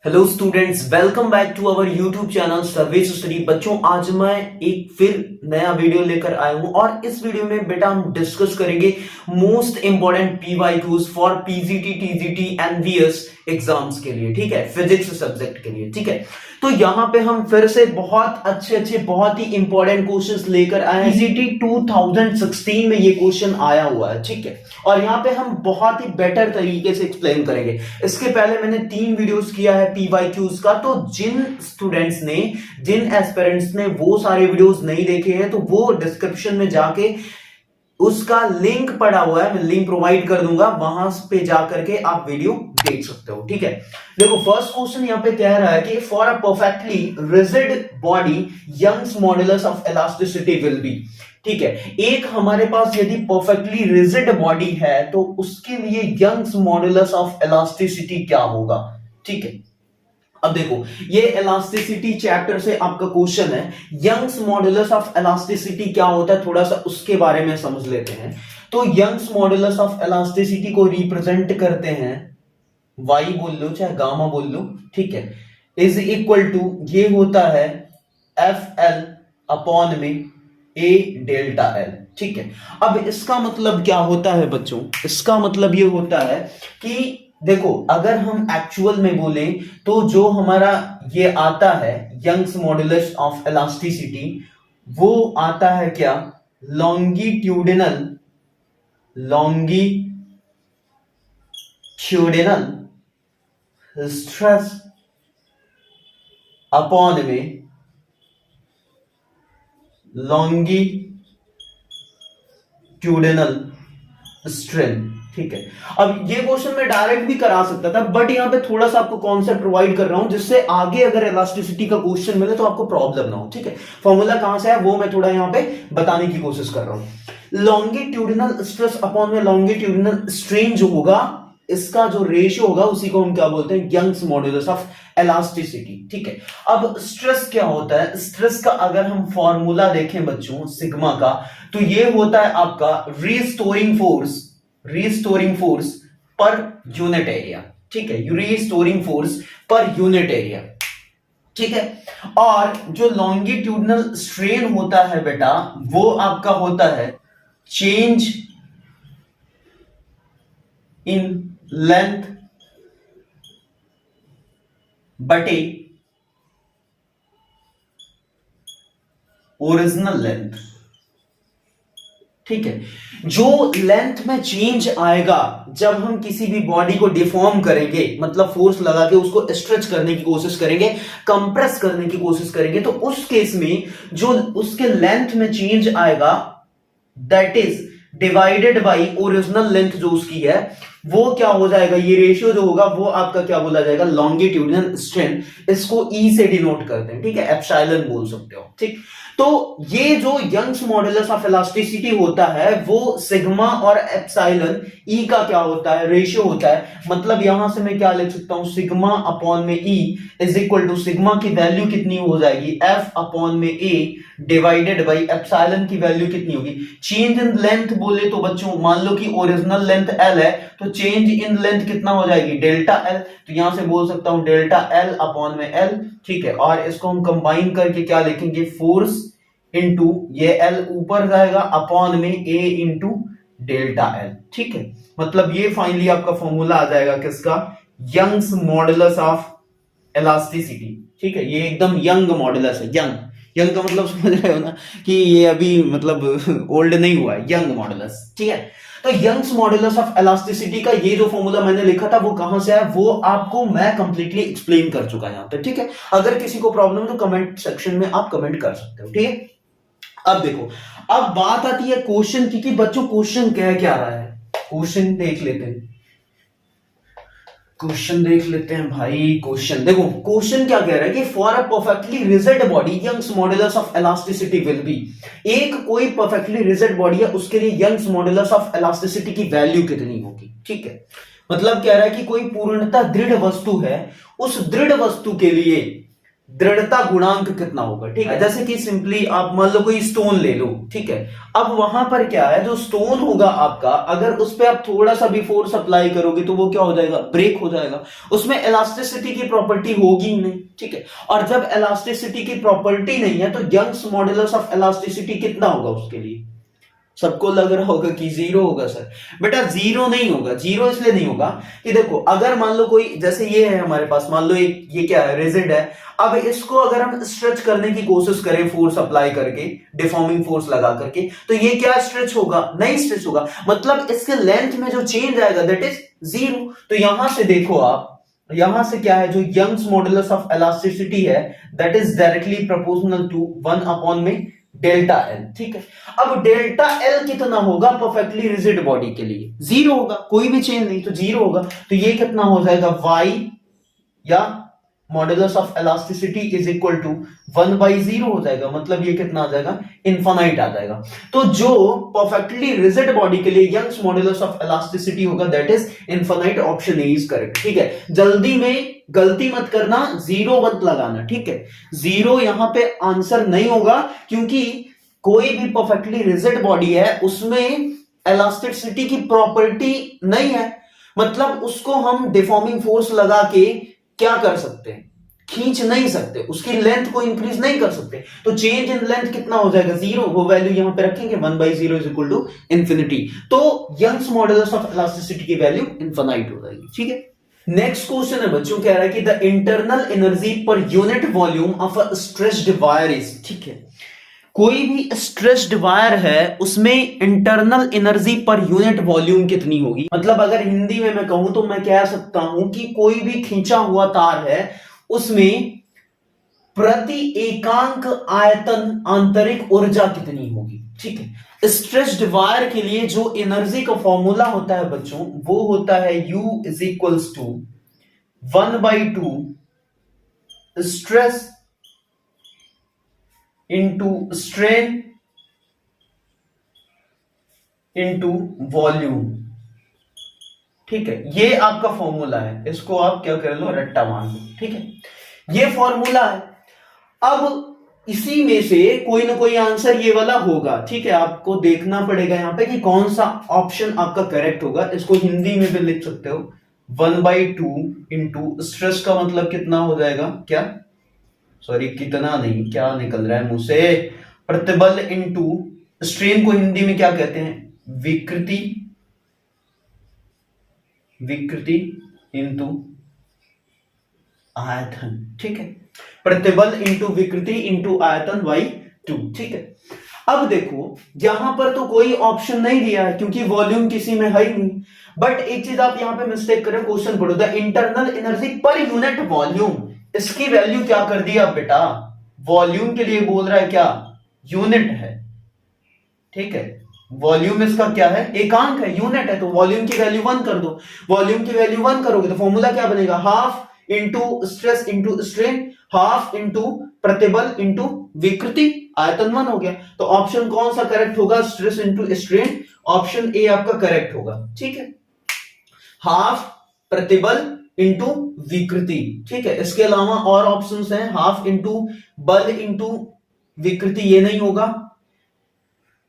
Hello students, welcome back to our YouTube channel service study. बच्चों, आज मैं एक फिर नया वीडियो लेकर आया हूं और इस वीडियो में बेटा हम डिस्कस करेंगे most important PYQs for PGT, TGT and VS exams के लिए। ठीक है, फिजिक्स सब्जेक्ट के लिए। ठीक है, तो यहां पे हम फिर से बहुत अच्छे बहुत ही इंपॉर्टेंट क्वेश्चंस लेकर आए हैं। पीजीटी 2016 में ये क्वेश्चन आया हुआ है। ठीक है, और यहाँ पे हम बहुत ही बेटर तरीके से एक्सप्लेन करेंगे। इसके पहले मैंने 3 वीडियोस किया है पीवाईक्यूज का, तो जिन स्टूडेंट्स ने, जिन एस्पिरेंट्स ने वो सारे वीडियोस नहीं देखे हैं तो वो डिस्क्रिप्शन में जाके उसका लिंक पड़ा हुआ है, मैं लिंक प्रोवाइड कर दूंगा, वहां पे जाकर के आप वीडियो देख सकते हो। ठीक है, देखो फर्स्ट क्वेश्चन यहां पे कह रहा है कि for a perfectly rigid body Young's modulus of elasticity will be. ठीक है, एक हमारे पास यदि परफेक्टली रिजिड बॉडी है तो उसके लिए यंग्स मॉडुलस ऑफ इलास्टिसिटी क्या होगा। ठीक है, अब देखो ये इलास्टिसिटी चैप्टर से आपका क्वेश्चन है। यंग्स मॉडुलस ऑफ इलास्टिसिटी क्या होता है, थोड़ा सा उसके बारे में समझ लेते हैं। तो यंग्स मॉडुलस ऑफ इलास्टिसिटी को रिप्रेजेंट करते हैं, वाई बोल लो चाहे गामा बोल लो, ठीक है, इज इक्वल टू, ये होता है एफ एल अपॉन में ए डेल्टा एल। ठीक है, अब इसका मतलब क्या होता है बच्चों, इसका मतलब ये होता है कि देखो अगर हम एक्चुअल में बोले तो जो हमारा ये आता है यंग्स मॉडुलस ऑफ इलास्टिसिटी, वो आता है क्या, लॉन्गिट्यूडिनल स्ट्रेस अपॉन में लॉन्गिट्यूडिनल स्ट्रेन। ठीक है, अब ये क्वेश्चन मैं डायरेक्ट भी करा सकता था, बट यहां पे थोड़ा सा आपको कॉन्सेप्ट प्रोवाइड कर रहा हूं जिससे आगे अगर इलास्टिसिटी का क्वेश्चन मिले तो आपको प्रॉब्लम ना हो। ठीक है, फॉर्मूला कहां से है वो मैं थोड़ा यहां पे बताने की कोशिश कर रहा हूं। लॉन्गिट्यूडिनल स्ट्रेस अपॉन में लॉन्गिट्यूडिनल स्ट्रेन जो होगा, इसका जो रेशियो होगा उसी को हम क्या बोलते हैं, यंग्स मॉडुलस ऑफ इलास्टिसिटी। ठीक है, अब स्ट्रेस क्या होता है, स्ट्रेस का अगर हम फॉर्मूला देखें बच्चों सिग्मा का, तो ये होता है आपका restoring force per unit area. ठीक है, restoring force per unit area. ठीक है, और जो लॉन्गिट्यूडनल स्ट्रेन होता है बेटा, वो आपका होता है चेंज इन लेंथ बटे ओरिजिनल लेंथ। ठीक है, जो लेंथ में चेंज आएगा जब हम किसी भी बॉडी को डिफॉर्म करेंगे, मतलब फोर्स लगा के उसको स्ट्रेच करने की कोशिश करेंगे, कंप्रेस करने की कोशिश करेंगे, तो उस केस में जो उसके लेंथ में चेंज आएगा that is divided by original length जो उसकी है, वो क्या हो जाएगा, ये रेशियो जो होगा वो आपका क्या बोला जाएगा, लॉन्गिट्यूडिनल स्ट्रेन। इसको ई से डिनोट करते हैं। ठीक है, एप्सिलॉन बोल सकते हो। ठीक, तो ये जो यंग्स मॉडुलस ऑफ इलास्टिसिटी होता है वो सिग्मा और एप्सिलॉन ई का क्या होता है, रेशियो होता है। मतलब यहां से मैं क्या लिख सकता हूं, सिग्मा अपॉन में E is equal to, sigma की वैल्यू कितनी हो जाएगी, एफ अपॉन में ए डिवाइडेड बाई एप्सिलॉन की वैल्यू कितनी होगी, चेंज इन लेंथ बोले तो बच्चों मान लो कि ओरिजिनल लेंथ एल है, तो चेंज इन लेंथ कितना हो जाएगी, डेल्टा एल। तो यहां से बोल सकता हूं डेल्टा एल अपॉन में एल। ठीक है, और इसको हम कंबाइन करके क्या लिखेंगे, फोर्स इंटू ये एल ऊपर जाएगा अपॉन में ए इंटू डेल्टा एल। ठीक है, मतलब ये फाइनली आपका फॉर्मूला आ जाएगा किसका, यंग्स मॉडुलस ऑफ इलास्टिसिटी। ठीक है, ये एकदम यंग मॉडुलस है, यंग का मतलब समझ रहे हो ना कि ये अभी मतलब ओल्ड नहीं हुआ है, यंग मॉडुलस। ठीक है, तो यंग्स मॉडुलस ऑफ इलास्टिसिटी का ये जो फॉर्मूला मैंने लिखा था वो कहां से है, वो आपको मैं कंप्लीटली एक्सप्लेन कर चुका यहां पे। ठीक है, अगर किसी को प्रॉब्लम है तो कमेंट सेक्शन में आप कमेंट कर सकते हो। ठीक है, अब देखो, अब बात आती है क्वेश्चन की कि बच्चों क्वेश्चन कह क्या रहा है, क्वेश्चन देख लेते हैं, क्वेश्चन देख लेते हैं भाई। क्वेश्चन देखो, क्वेश्चन क्या कह रहा है कि for a perfectly rigid body Young's modulus of elasticity will be. एक कोई परफेक्टली रिजिड बॉडी है, उसके लिए यंग्स मॉडुलस ऑफ इलास्टिसिटी की वैल्यू कितनी होगी। ठीक है, मतलब कह रहा है कि कोई पूर्णतः दृढ़ वस्तु है, उस दृढ़ वस्तु के लिए दृढ़ता गुणांक कितना होगा, ठीक है। जैसे कि सिंपली आप मान लो कोई स्टोन ले लो, ठीक है। अब वहां पर क्या है, जो स्टोन होगा आपका, अगर उस पर आप थोड़ा सा भी फोर्स अप्लाई करोगे तो वो क्या हो जाएगा, ब्रेक हो जाएगा। उसमें इलास्टिसिटी की प्रॉपर्टी होगी ही नहीं, ठीक है। और जब इलास्टिसिटी की प्रॉपर्टी नहीं है तो यंग्स मॉडुलस ऑफ इलास्टिसिटी कितना होगा उसके लिए। सबको लग रहा होगा कि जीरो होगा सर, बेटा जीरो नहीं होगा। जीरो इसलिए नहीं होगा कि देखो, अगर मान लो कोई, जैसे ये है हमारे पास, मान लो एक ये क्या है, रिजिड है। अब इसको अगर हम स्ट्रेच करने की कोशिश करें फोर्स अप्लाई करके, डिफॉर्मिंग फोर्स लगा करके, तो ये क्या स्ट्रेच होगा, नहीं स्ट्रेच होगा। मतलब इसके लेंथ में जो चेंज आएगा दैट इज जीरो। तो यहां से देखो आप, यहां से क्या है, जो यंग्स मॉडुलस ऑफ इलास्टिसिटी है that is directly proportional to 1 upon में डेल्टा एल, ठीक है। अब डेल्टा एल कितना होगा परफेक्टली रिजिड बॉडी के लिए, जीरो होगा, कोई भी चेंज नहीं तो जीरो होगा। तो ये कितना हो जाएगा, y या modulus of elasticity is equal to 1/0 हो जाएगा। मतलब ये कितना आ जाएगा, इनफाइनाइट आ जाएगा। तो जो परफेक्टली रिजिड बॉडी के लिए यंग्स मॉडुलस ऑफ इलास्टिसिटी होगा that is infinite. Option A is correct, ठीक है। जल्दी में गलती मत करना, जीरो मत लगाना, ठीक है। जीरो यहां पे आंसर नहीं होगा, क्योंकि कोई भी परफेक्टली रिजिड बॉडी है उसमें इलास्टिसिटी की प्रॉपर्टी नहीं है। मतलब उसको हम डिफॉर्मिंग फोर्स लगा के क्या कर सकते हैं, खींच नहीं सकते, उसकी लेंथ को इंक्रीज नहीं कर सकते। तो चेंज इन लेंथ कितना हो जाएगा, जीरो। वो वैल्यू यहां पे रखेंगे 1/0 इज इक्वल टू इंफिनिटी। तो यंग्स मॉडुलस ऑफ इलास्टिसिटी की वैल्यू इनफाइनाइट हो जाएगी, ठीक है। नेक्स्ट क्वेश्चन है बच्चों, कह रहा है कि the internal energy per unit volume of a stretched wire is, ठीक है। कोई भी स्ट्रेच्ड वायर है उसमें internal energy per unit volume कितनी होगी। मतलब अगर हिंदी में मैं कहूं तो मैं कह सकता हूं कि कोई भी खींचा हुआ तार है उसमें प्रति एकांक आयतन आंतरिक ऊर्जा कितनी होगी, ठीक है। स्ट्रेच्ड वायर के लिए जो एनर्जी का फॉर्मूला होता है बच्चों, वो होता है U is equals to 1/2 stress into strain into volume, ठीक है। ये आपका फॉर्मूला है, इसको आप क्या कर लो, रट्टा मान लो, ठीक है। ये फॉर्मूला है। अब इसी में से कोई ना कोई आंसर ये वाला होगा, ठीक है। आपको देखना पड़ेगा यहां पे कि कौन सा ऑप्शन आपका करेक्ट होगा। इसको हिंदी में भी लिख सकते हो, 1/2 इंटू स्ट्रेस का मतलब कितना हो जाएगा, क्या, सॉरी कितना नहीं, क्या निकल रहा है मुंह से, प्रतिबल इंटू स्ट्रेन को हिंदी में क्या कहते हैं, विकृति, विकृति इंटू आयतन, ठीक है। प्रतिबल इंटू विकृति इंटू आयतन y2, ठीक है। अब देखो यहां पर तो कोई ऑप्शन नहीं दिया है क्योंकि वॉल्यूम किसी में है ही नहीं। बट एक चीज आप यहां पे मिस्टेक करें, क्वेश्चन पढ़ो, the internal energy per unit volume, इसकी वैल्यू क्या कर दी आप बेटा, वॉल्यूम के लिए बोल रहा है क्या, यूनिट है, ठीक है। वॉल्यूम इसका क्या है, एकांक है, यूनिट है, तो वॉल्यूम की वैल्यू 1 कर दो। वॉल्यूम की वैल्यू 1 करोगे तो फॉर्मूला क्या बनेगा, half into stress into strain, half into प्रतिबल इंटू विकृति, आयतन 1 हो गया। तो ऑप्शन कौन सा करेक्ट होगा, stress into strain, option A आपका करेक्ट होगा, ठीक है। हाफ प्रतिबल इंटू विकृति, ठीक है। इसके अलावा और ऑप्शंस हैं, हाफ इंटू बल इंटू विकृति, ये नहीं होगा,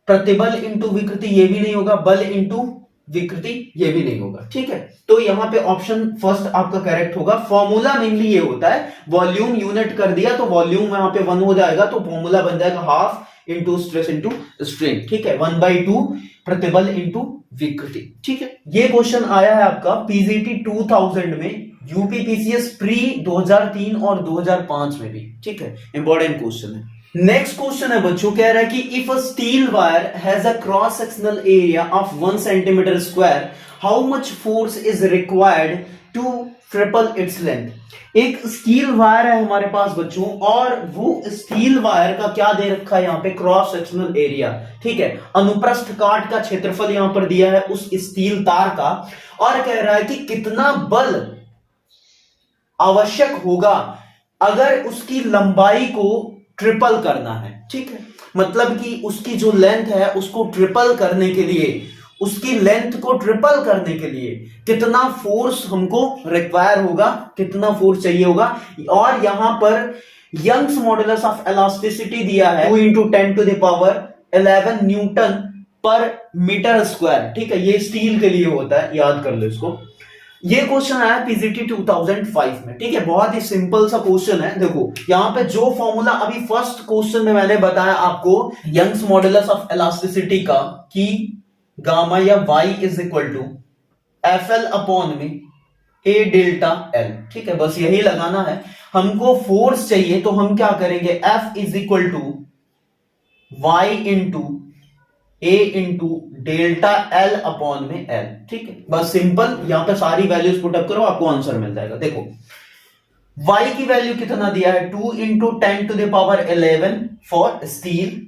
प्रतिबल इंटू विकृति ये भी नहीं होगा, बल इंटू विकृति ये भी नहीं होगा, ठीक है। तो यहां पे ऑप्शन फर्स्ट आपका करेक्ट होगा। फॉर्मूला मेनली ये होता है, वॉल्यूम यूनिट कर दिया तो वॉल्यूम यहां पे 1 हो जाएगा, तो फॉर्मूला बन जाएगा half into stress into strain, ठीक है, 1/2 प्रतिबल इंटू विकृति, ठीक है। ये क्वेश्चन आया है आपका पीजीटी 2000 में, यूपीपीसीएस प्री 2003 और 2005 में भी, ठीक है, इंपॉर्टेंट क्वेश्चन है। नेक्स्ट क्वेश्चन है बच्चों, कह रहा है कि if a steel wire has a cross sectional area of 1 centimetre square, how much force is required to triple its length. एक स्टील वायर है हमारे पास बच्चों, और वो स्टील वायर का क्या दे रखा है यहाँ पे, क्रॉस सेक्शनल एरिया, ठीक है। अनुप्रस्थ काट का क्षेत्रफल यहां पर दिया है उस स्टील तार का, और कह रहा है कि कितना बल आवश्यक होगा अगर उसकी लंबाई को ट्रिपल करना है, ठीक है। मतलब कि उसकी जो लेंथ है उसको ट्रिपल करने के लिए, उसकी लेंथ को ट्रिपल करने के लिए कितना फोर्स हमको रिक्वायर होगा, कितना फोर्स चाहिए होगा। और यहां पर यंग्स मॉडुलस ऑफ इलास्टिसिटी दिया है 2 into 10 to the power 11 newton पर मीटर स्क्वायर। ठीक है, ये स्टील के लिए होता है, याद कर लो इसको। ये क्वेश्चन आया पीजीटी 2005 में। ठीक है, बहुत ही सिंपल सा क्वेश्चन है। देखो यहां पे जो फॉर्मूला अभी फर्स्ट क्वेश्चन में मैंने बताया आपको यंग्स मॉडुलस ऑफ इलास्टिसिटी का, कि गामा या Y is equal to F L upon में ए डेल्टा एल। ठीक है, बस यही लगाना है। हमको फोर्स चाहिए तो हम क्या करेंगे, F is equal to Y into A into delta L upon में एल। ठीक है, बस सिंपल, यहां पे सारी वैल्यूज पुटअप करो, आपको आंसर मिल जाएगा। देखो y की वैल्यू कितना दिया है, 2 into 10 to the power 11 for steel.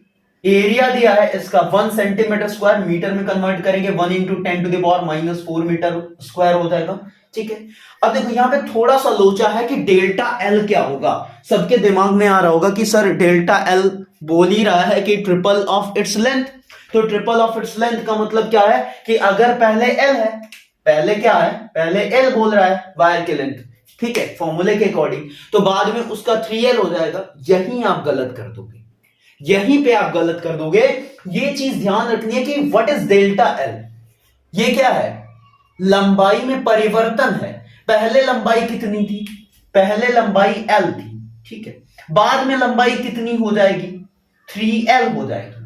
Area दिया है इसका 1 सेंटीमीटर स्क्वायर, मीटर में कन्वर्ट करेंगे 1 into 10 to the power -4 metre square हो जाएगा। ठीक है, अब देखो यहां पे थोड़ा सा लोचा है कि डेल्टा एल क्या होगा। सबके दिमाग में आ रहा होगा कि सर डेल्टा एल बोल ही रहा है कि ट्रिपल ऑफ इट्स लेंथ, तो ट्रिपल ऑफ इट्स लेंथ का मतलब क्या है कि अगर पहले एल है, पहले क्या है, पहले एल बोल रहा है वायर के लेंथ, ठीक है, फॉर्मूले के अकॉर्डिंग, तो बाद में उसका 3L हो जाएगा। यहीं आप गलत कर दोगे, यहीं पे आप गलत कर दोगे। ये चीज ध्यान रखनी है कि व्हाट इज डेल्टा एल, ये क्या है, लंबाई में परिवर्तन है। पहले लंबाई कितनी थी, पहले लंबाई L थी, ठीक है, बाद में लंबाई कितनी हो जाएगी, 3L हो जाएगी।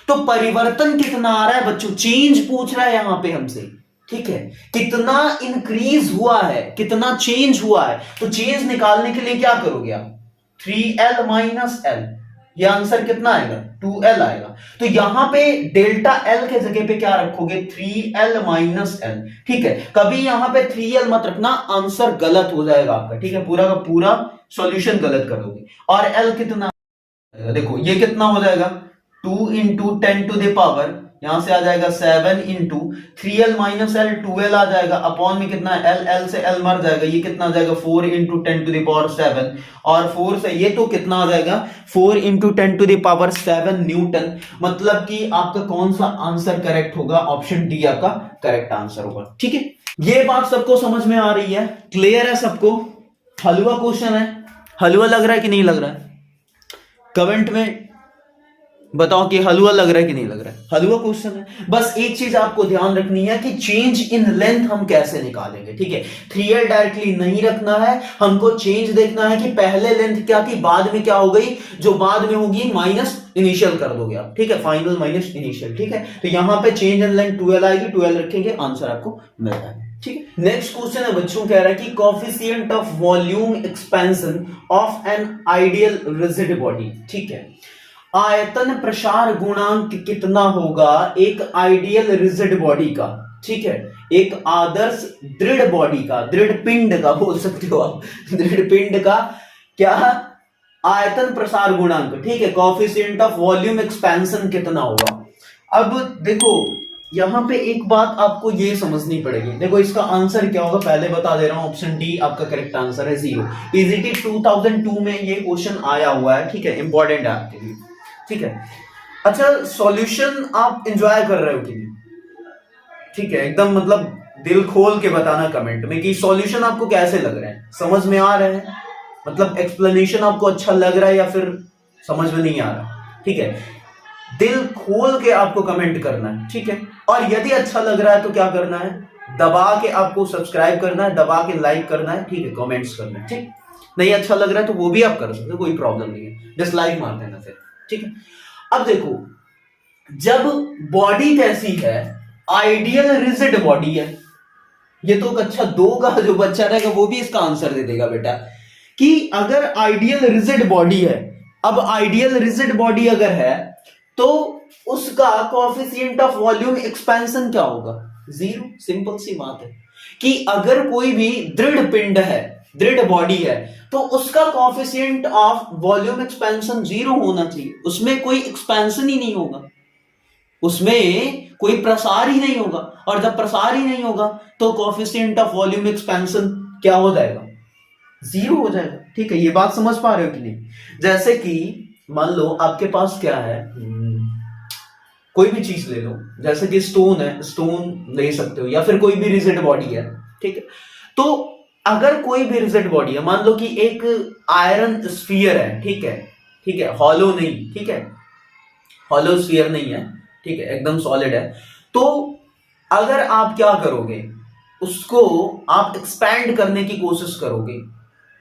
तो परिवर्तन कितना आ रहा है बच्चों, चेंज पूछ रहा है यहां पे हमसे। ठीक है, कितना इंक्रीज हुआ है, कितना चेंज हुआ है, तो चेंज निकालने के लिए क्या करोगे आप, 3L माइनस एल, ये आंसर कितना आएगा, 2L आएगा। तो यहां पे डेल्टा एल के जगह पे क्या रखोगे, 3L माइनस एल। ठीक है, कभी यहां पे 3L मत रखना, आंसर गलत हो जाएगा आपका। ठीक है, पूरा का पूरा सॉल्यूशन गलत कर दोगे। और L कितना, देखो ये कितना हो जाएगा, 2 इंटू 10 टू द पावर, यहां से आ जाएगा 7 into 3L minus L, 2L आ जाएगा, अपॉन में कितना है L, L से L मर जाएगा, ये कितना आ जाएगा 4 इंटू 10 टू द पावर 7, और 4 से ये तो कितना आ जाएगा 4 into 10 to the power 7 newton. मतलब कि आपका कौन सा आंसर करेक्ट होगा, ऑप्शन डी आपका करेक्ट आंसर होगा। ठीक है, ये बात सबको समझ में आ रही है, क्लियर है सबको। हलवा क्वेश्चन है, हलवा लग रहा है कि नहीं लग रहा है, कमेंट में बताओ कि हलवा लग रहा है कि नहीं लग रहा है। हलवा क्वेश्चन है। बस एक चीज आपको ध्यान रखनी है कि चेंज इन लेंथ हम कैसे निकालेंगे। ठीक है, 3L डायरेक्टली नहीं रखना है, हमको चेंज देखना है कि पहले लेंथ क्या थी, बाद में क्या हो गई, जो बाद में होगी माइनस इनिशियल कर दोगे आप। ठीक है, फाइनल माइनस इनिशियल। ठीक है, तो यहां पे चेंज इन लेंथ 2L आएगी, 2L रखेंगे, आंसर आपको मिल जाएगा। ठीक है, नेक्स्ट क्वेश्चन है बच्चों, कह रहा है कि coefficient of volume expansion of an ideal rigid body. ठीक है, आयतन प्रसार गुणांक कितना होगा एक आइडियल रिजिड बॉडी का। ठीक है, एक आदर्श दृढ़ बॉडी का, दृढ़ पिंड का बोल सकते हो आप, दृढ़ पिंड का क्या आयतन प्रसार गुणांक। ठीक है, कोएफिशिएंट ऑफ वॉल्यूम एक्सपेंशन कितना होगा। अब देखो यहां पे एक बात आपको ये समझनी पड़ेगी। देखो इसका आंसर क्या होगा, पहले बता दे रहा हूं, ऑप्शन डी आपका करेक्ट आंसर है, 0। पीजीटी 2002 में ये क्वेश्चन आया हुआ है। ठीक है, इंपॉर्टेंट है आपके लिए। ठीक है, अच्छा सॉल्यूशन आप एंजॉय कर रहे हो कि नहीं, ठीक है, एकदम मतलब दिल खोल के बताना कमेंट में कि सॉल्यूशन आपको कैसे लग रहे हैं, समझ में आ रहे हैं, मतलब एक्सप्लेनेशन आपको अच्छा लग रहा है या फिर समझ में नहीं आ रहा। ठीक है, दिल खोल के आपको कमेंट करना है। ठीक है, और यदि अच्छा लग रहा है तो क्या करना है, दबा के आपको सब्सक्राइब करना है, दबा के लाइक करना है। ठीक है, कमेंट्स करना है। ठीक, नहीं अच्छा लग रहा है तो वो भी आप कर सकते हो, कोई प्रॉब्लम नहीं है, डिसलाइक मार देना फिर। ठीक है, अब देखो जब बॉडी कैसी है, आइडियल रिजिड बॉडी है, ये तो कक्षा 2 का जो बच्चा रहेगा वो भी इसका आंसर दे देगा बेटा, कि अगर आइडियल रिजिड बॉडी है, अब आइडियल रिजिड बॉडी अगर है तो उसका कोएफिशिएंट ऑफ वॉल्यूम एक्सपेंशन क्या होगा, 0। सिंपल सी बात है कि अगर कोई भी दृढ़ पिंड है, दृढ़ बॉडी है, तो उसका कोएफिशिएंट ऑफ वॉल्यूम एक्सपेंशन 0 होना चाहिए, उसमें कोई एक्सपेंशन ही नहीं होगा, उसमें कोई प्रसार ही नहीं होगा, और जब प्रसार ही नहीं होगा तो कोएफिशिएंट ऑफ वॉल्यूम एक्सपेंशन क्या हो जाएगा, 0 हो जाएगा। ठीक है, ये बात समझ पा रहे हो कि नहीं। जैसे कि मान लो आपके पास क्या है, कोई भी चीज ले लो, जैसे कि स्टोन है, स्टोन ले सकते हो, या फिर कोई भी रिजिड बॉडी है। ठीक है, तो अगर कोई भी रिजिड बॉडी है, मान लो कि एक आयरन स्फीयर है, ठीक है, ठीक है, हॉलो नहीं, ठीक है, हॉलो स्फीयर नहीं है, ठीक है, एकदम सॉलिड है, तो अगर आप क्या करोगे, उसको आप एक्सपैंड करने की कोशिश करोगे,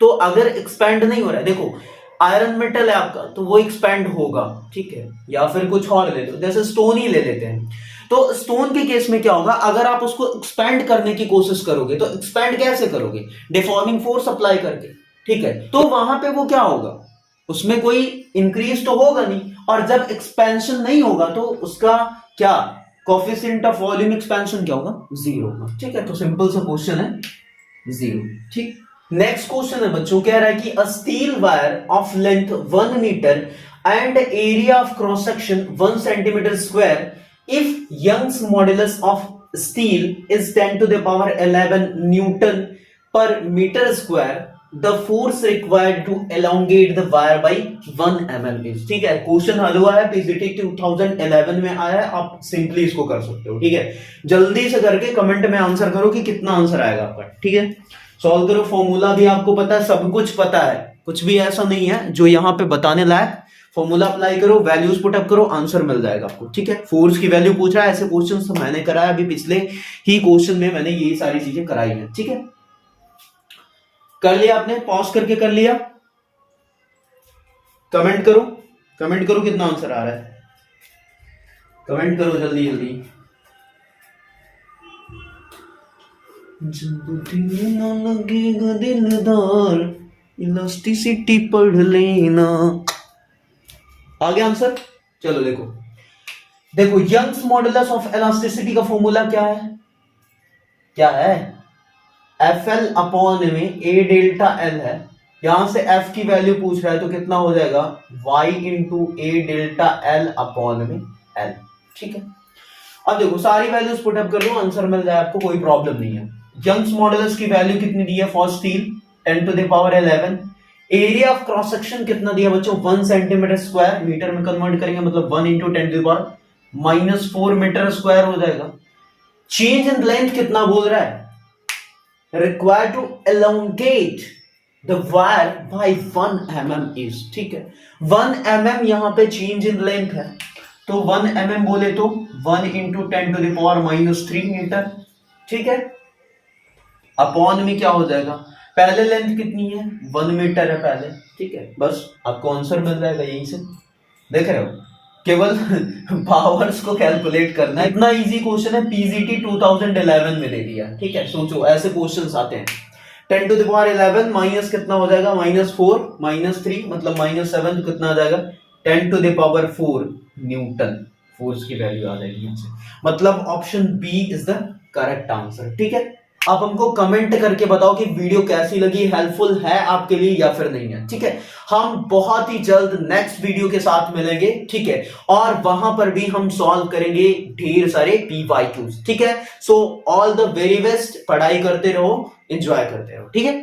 तो अगर एक्सपैंड नहीं हो रहा है, देखो आयरन मेटल है आपका, तो वो एक्सपैंड होगा, ठीक है, या फिर कुछ और ले लो, जैसे स्टोन ही ले लेते हैं, तो स्टोन के केस में क्या होगा, अगर आप उसको एक्सपैंड करने की कोशिश करोगे, तो एक्सपैंड कैसे करोगे, डिफॉर्मिंग फोर्स अप्लाई करके, ठीक है, तो वहां पे वो क्या होगा, उसमें कोई इंक्रीज तो होगा नहीं, और जब एक्सपेंशन नहीं होगा तो उसका क्या कोफिशिएंट ऑफ वॉल्यूम एक्सपेंशन क्या होगा, जीरो होगा, ठीक है, तो सिंपल सा क्वेश्चन है, जीरो, ठीक। नेक्स्ट क्वेश्चन है बच्चों, कह रहा है कि a steel wire of length 1 metre and area of cross section 1 centimetre square, if Young's modulus of steel is 10 to the power 11 newton पर metre square, the force required to elongate the wire by 1 mm is, ठीक है, question हल हुआ है, PCT 2011 में आया है, आप सिंपली इसको कर सकते हो, ठीक है, जल्दी से करके कमेंट में आंसर करो कि कितना आंसर आएगा आपका, ठीक है, सॉल्व करो, फॉर्मूला भी आपको पता है, सब कुछ पता है, कुछ भी ऐसा नहीं है जो यहाँ पे बताने लायक, फॉर्मूला अप्लाई करो, वैल्यूज पुट अप करो, आंसर मिल जाएगा आपको, ठीक है, फोर्स की वैल्यू पूछ रहा है, ऐसे क्वेश्चन तो मैंने कराया अभी पिछले ही क्वेश्चन में, मैंने ये सारी चीजें कराई है, ठीक है, कर लिया आपने, पॉज करके कर लिया, कमेंट करो, कमेंट करो कितना आंसर आ रहा है, कमेंट करो जल्दी जल्दी, जब दिल ना लगेगा दिलदार, इलास्टिसिटी पढ़ लेना, आ गया आंसर, चलो देखो, देखो यंग्स मॉडुलस ऑफ इलास्टिसिटी का फॉर्मूला क्या है, क्या है, FL अपॉन में A डेल्टा L है, यहां से F की वैल्यू पूछ रहा है, तो कितना हो जाएगा Y into A delta L upon में L, ठीक है, अब देखो सारी वैल्यूज पुट अप कर लो, आंसर मिल जाए आपको, कोई प्रॉब्लम नहीं है। यंग्स मॉडुलस की वैल्यू कितनी दी है for steel 10 to the power 11, area of cross section कितना दिया बच्चों 1 सेंटीमीटर स्क्वायर, मीटर में कन्वर्ट करेंगे मतलब 1 into 10 to the power -4 metre square हो जाएगा। चेंज इन लेंथ कितना बोल रहा है, required to elongate the wire by 1 mm is, ठीक है, 1 mm यहां पे चेंज इन लेंथ है, तो 1 mm बोले तो 1 into 10 to the power -3 metre, ठीक है, अपॉन में क्या हो जाएगा, पहले लेंथ कितनी है 1 मीटर है पहले, ठीक है, बस आपको आंसर मिल जाएगा यहीं से, देख रहे हो, केवल पावर्स को कैलकुलेट करना है, इतना इजी क्वेश्चन है, पीजीटी 2011 में दे दिया, ठीक है, सोचो ऐसे क्वेश्चंस आते हैं, 10 to the power 11 माइनस कितना हो जाएगा -4 -3 मतलब -7, तो कितना आ जाएगा 10 to the power 4 newton, force की वैल्यू आ जाएगी यहां से, मतलब option B is the correct answer, ठीक है। आप हमको कमेंट करके बताओ कि वीडियो कैसी लगी, हेल्पफुल है आपके लिए या फिर नहीं है, ठीक है, हम बहुत ही जल्द नेक्स्ट वीडियो के साथ मिलेंगे, ठीक है, और वहां पर भी हम सॉल्व करेंगे ढेर सारे PYQs, ठीक है, so all the very best, पढ़ाई करते रहो, एंजॉय करते रहो, ठीक है।